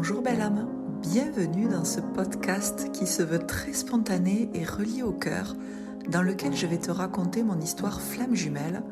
Bonjour belle âme, bienvenue dans ce podcast qui se veut très spontané et relié au cœur, dans lequel je vais te raconter mon histoire flamme jumelle,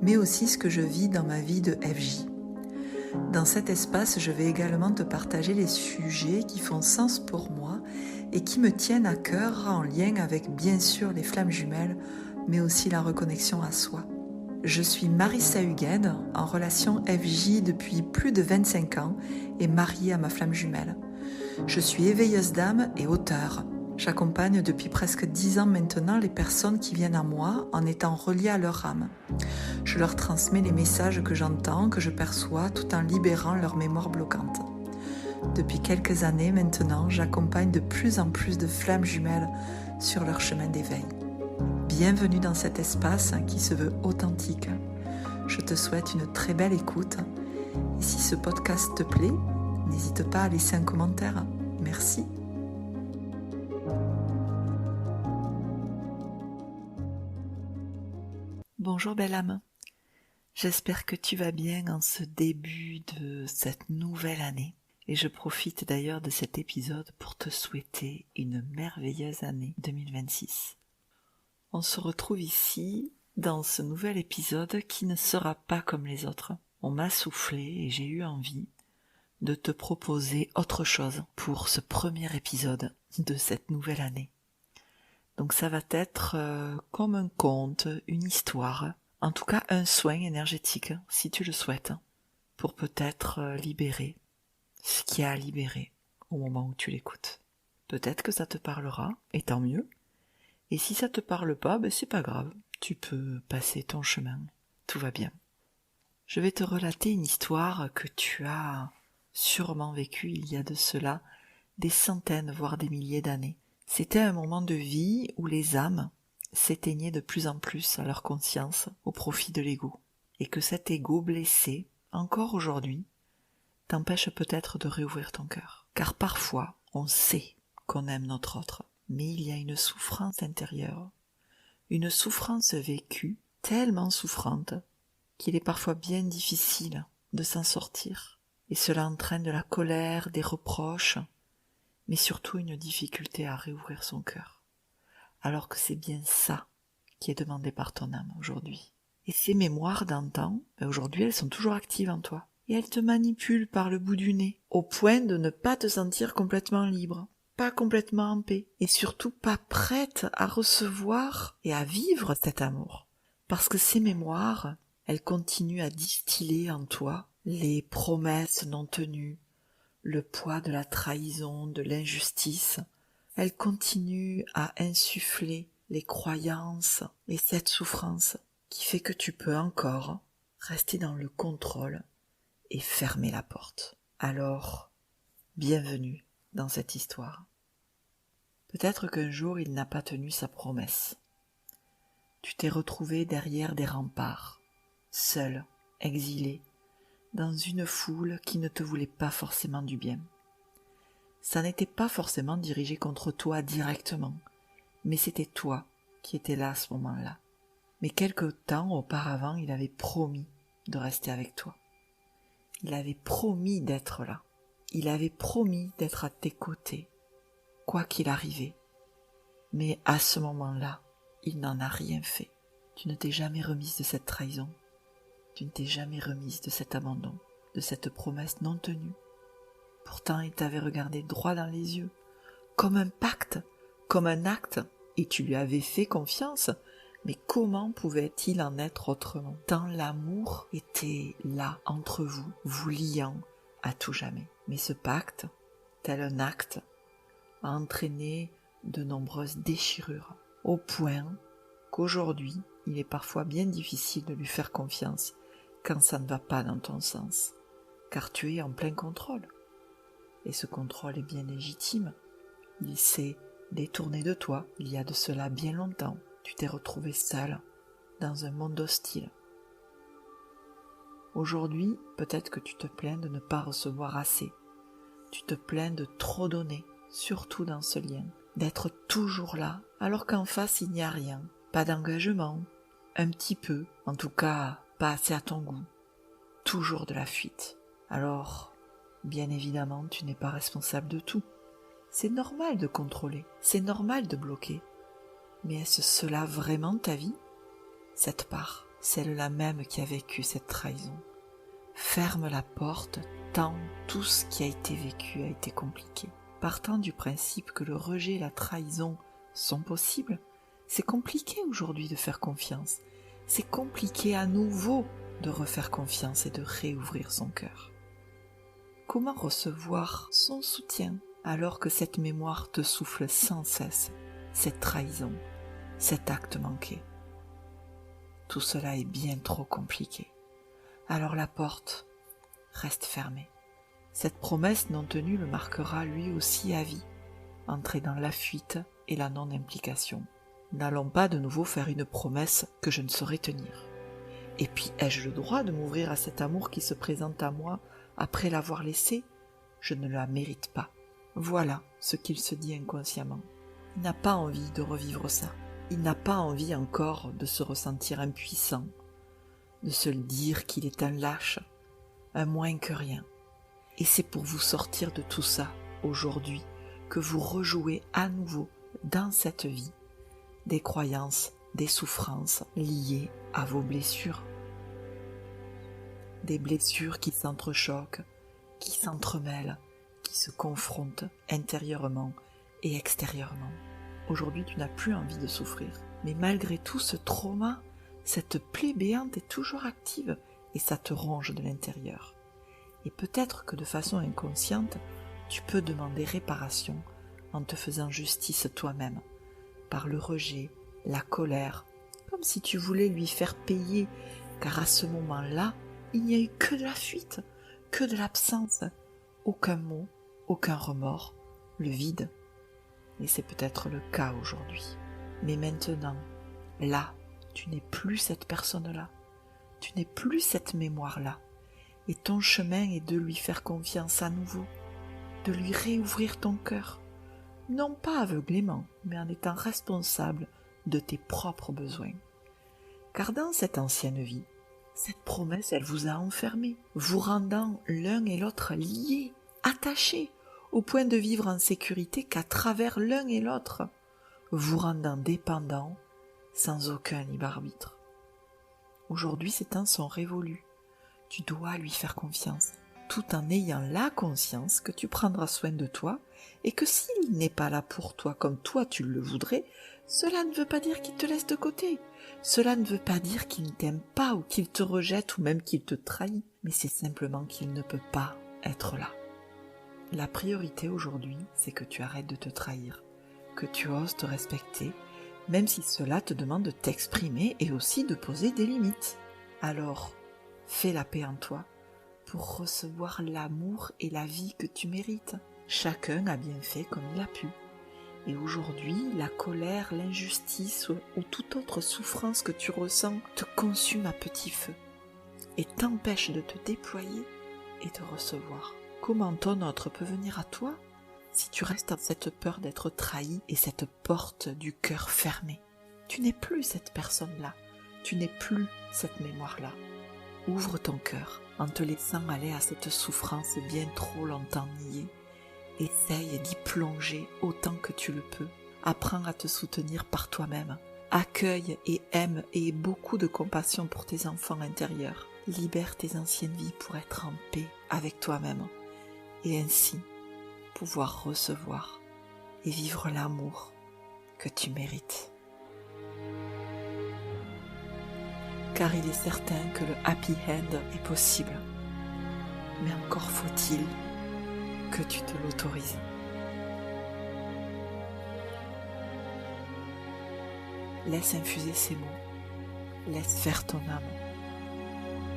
mais aussi ce que je vis dans ma vie de FJ. Dans cet espace, je vais également te partager les sujets qui font sens pour moi et qui me tiennent à cœur en lien avec bien sûr les flammes jumelles, mais aussi la reconnexion à soi. Je suis Marissa Hugued, en relation FJ depuis plus de 25 ans et mariée à ma flamme jumelle. Je suis éveilleuse d'âme et auteure. J'accompagne depuis presque 10 ans maintenant les personnes qui viennent à moi en étant reliées à leur âme. Je leur transmets les messages que j'entends, que je perçois, tout en libérant leur mémoire bloquante. Depuis quelques années maintenant, j'accompagne de plus en plus de flammes jumelles sur leur chemin d'éveil. Bienvenue dans cet espace qui se veut authentique. Je te souhaite une très belle écoute. Et si ce podcast te plaît, n'hésite pas à laisser un commentaire. Merci. Bonjour belle âme. J'espère que tu vas bien en ce début de cette nouvelle année. Et je profite d'ailleurs de cet épisode pour te souhaiter une merveilleuse année 2026. On se retrouve ici dans ce nouvel épisode qui ne sera pas comme les autres. On m'a soufflé et j'ai eu envie de te proposer autre chose pour ce premier épisode de cette nouvelle année. Donc ça va être comme un conte, une histoire, en tout cas un soin énergétique, si tu le souhaites, pour peut-être libérer ce qu'il y a à libérer au moment où tu l'écoutes. Peut-être que ça te parlera, et tant mieux. Et si ça te parle pas, c'est pas grave, tu peux passer ton chemin, tout va bien. Je vais te relater une histoire que tu as sûrement vécue il y a de cela des centaines, voire des milliers d'années. C'était un moment de vie où les âmes s'éteignaient de plus en plus à leur conscience au profit de l'ego, et que cet ego blessé, encore aujourd'hui, t'empêche peut-être de réouvrir ton cœur. Car parfois, on sait qu'on aime notre autre, mais il y a une souffrance intérieure, une souffrance vécue, tellement souffrante, qu'il est parfois bien difficile de s'en sortir. Et cela entraîne de la colère, des reproches, mais surtout une difficulté à réouvrir son cœur. Alors que c'est bien ça qui est demandé par ton âme aujourd'hui. Et ces mémoires d'antan, aujourd'hui elles sont toujours actives en toi. Et elles te manipulent par le bout du nez, au point de ne pas te sentir complètement libre, pas complètement en paix, et surtout pas prête à recevoir et à vivre cet amour. Parce que ces mémoires, elles continuent à distiller en toi les promesses non tenues, le poids de la trahison, de l'injustice. Elles continuent à insuffler les croyances et cette souffrance qui fait que tu peux encore rester dans le contrôle et fermer la porte. Alors, bienvenue dans cette histoire. Peut-être qu'un jour il n'a pas tenu sa promesse. Tu t'es retrouvé derrière des remparts, seul, exilé, dans une foule qui ne te voulait pas forcément du bien. Ça n'était pas forcément dirigé contre toi directement, mais c'était toi qui étais là à ce moment-là. Mais quelque temps auparavant, il avait promis de rester avec toi. Il avait promis d'être là. Il avait promis d'être à tes côtés, quoi qu'il arrivait. Mais à ce moment-là, il n'en a rien fait. Tu ne t'es jamais remise de cette trahison. Tu ne t'es jamais remise de cet abandon, de cette promesse non tenue. Pourtant, il t'avait regardé droit dans les yeux, comme un pacte, comme un acte, et tu lui avais fait confiance. Mais comment pouvait-il en être autrement? Tant l'amour était là, entre vous, vous liant à tout jamais. Mais ce pacte, tel un acte, a entraîné de nombreuses déchirures, au point qu'aujourd'hui, il est parfois bien difficile de lui faire confiance quand ça ne va pas dans ton sens, car tu es en plein contrôle. Et ce contrôle est bien légitime. Il s'est détourné de toi il y a de cela bien longtemps. Tu t'es retrouvé seul dans un monde hostile. Aujourd'hui, peut-être que tu te plains de ne pas recevoir assez. Tu te plains de trop donner, surtout dans ce lien, d'être toujours là, alors qu'en face il n'y a rien, pas d'engagement, un petit peu, en tout cas pas assez à ton goût, toujours de la fuite. Alors, Bien évidemment, tu n'es pas responsable de tout. C'est normal de contrôler, c'est normal de bloquer. Mais est-ce cela vraiment ta vie? Cette part, celle-là même qui a vécu cette trahison. Ferme la porte tant tout ce qui a été vécu a été compliqué. Partant du principe que le rejet et la trahison sont possibles, c'est compliqué aujourd'hui de faire confiance. C'est compliqué à nouveau de refaire confiance et de réouvrir son cœur. Comment recevoir son soutien alors que cette mémoire te souffle sans cesse cette trahison, cet acte manqué? Tout cela est bien trop compliqué. Alors la porte reste fermée. Cette promesse non tenue le marquera lui aussi à vie, entré dans la fuite et la non-implication. N'allons pas de nouveau faire une promesse que je ne saurais tenir. Et puis, ai-je le droit de m'ouvrir à cet amour qui se présente à moi après l'avoir laissé? Je ne la mérite pas. Voilà ce qu'il se dit inconsciemment. Il n'a pas envie de revivre ça. Il n'a pas envie encore de se ressentir impuissant, de se dire qu'il est un lâche, un moins que rien. Et c'est pour vous sortir de tout ça, aujourd'hui, que vous rejouez à nouveau dans cette vie des croyances, des souffrances liées à vos blessures. Des blessures qui s'entrechoquent, qui s'entremêlent, qui se confrontent intérieurement et extérieurement. Aujourd'hui, tu n'as plus envie de souffrir. Mais malgré tout, ce trauma, cette plaie béante est toujours active et ça te ronge de l'intérieur. Et peut-être que de façon inconsciente, tu peux demander réparation en te faisant justice toi-même, par le rejet, la colère, comme si tu voulais lui faire payer, car à ce moment-là, il n'y a eu que de la fuite, que de l'absence, aucun mot, aucun remords, le vide. Et c'est peut-être le cas aujourd'hui. Mais maintenant, là, tu n'es plus cette personne-là, tu n'es plus cette mémoire-là. Et ton chemin est de lui faire confiance à nouveau, de lui réouvrir ton cœur, non pas aveuglément, mais en étant responsable de tes propres besoins. Car dans cette ancienne vie, cette promesse, elle vous a enfermés, vous rendant l'un et l'autre liés, attachés, au point de vivre en sécurité qu'à travers l'un et l'autre, vous rendant dépendants sans aucun libre arbitre. Aujourd'hui, ces temps sont révolus. Tu dois lui faire confiance, tout en ayant la conscience que tu prendras soin de toi et que s'il n'est pas là pour toi comme toi tu le voudrais, cela ne veut pas dire qu'il te laisse de côté. Cela ne veut pas dire qu'il ne t'aime pas ou qu'il te rejette ou même qu'il te trahit, mais c'est simplement qu'il ne peut pas être là. La priorité aujourd'hui, c'est que tu arrêtes de te trahir, que tu oses te respecter, même si cela te demande de t'exprimer et aussi de poser des limites. Alors, fais la paix en toi pour recevoir l'amour et la vie que tu mérites. Chacun a bien fait comme il a pu. Et aujourd'hui, la colère, l'injustice ou toute autre souffrance que tu ressens te consume à petit feu et t'empêche de te déployer et de recevoir. Comment ton autre peut venir à toi si tu restes dans cette peur d'être trahi et cette porte du cœur fermée? Tu n'es plus cette personne-là, tu n'es plus cette mémoire-là. Ouvre ton cœur en te laissant aller à cette souffrance bien trop longtemps niée. Essaye d'y plonger autant que tu le peux. Apprends à te soutenir par toi-même. Accueille et aime et aie beaucoup de compassion pour tes enfants intérieurs. Libère tes anciennes vies pour être en paix avec toi-même et ainsi pouvoir recevoir et vivre l'amour que tu mérites. Car il est certain que le happy end est possible, mais encore faut-il que tu te l'autorises. Laisse infuser ces mots, laisse faire ton âme.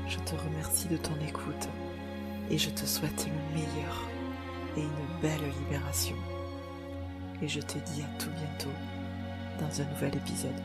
Je te remercie de ton écoute et je te souhaite le meilleur et une belle libération. Et je te dis à tout bientôt dans un nouvel épisode.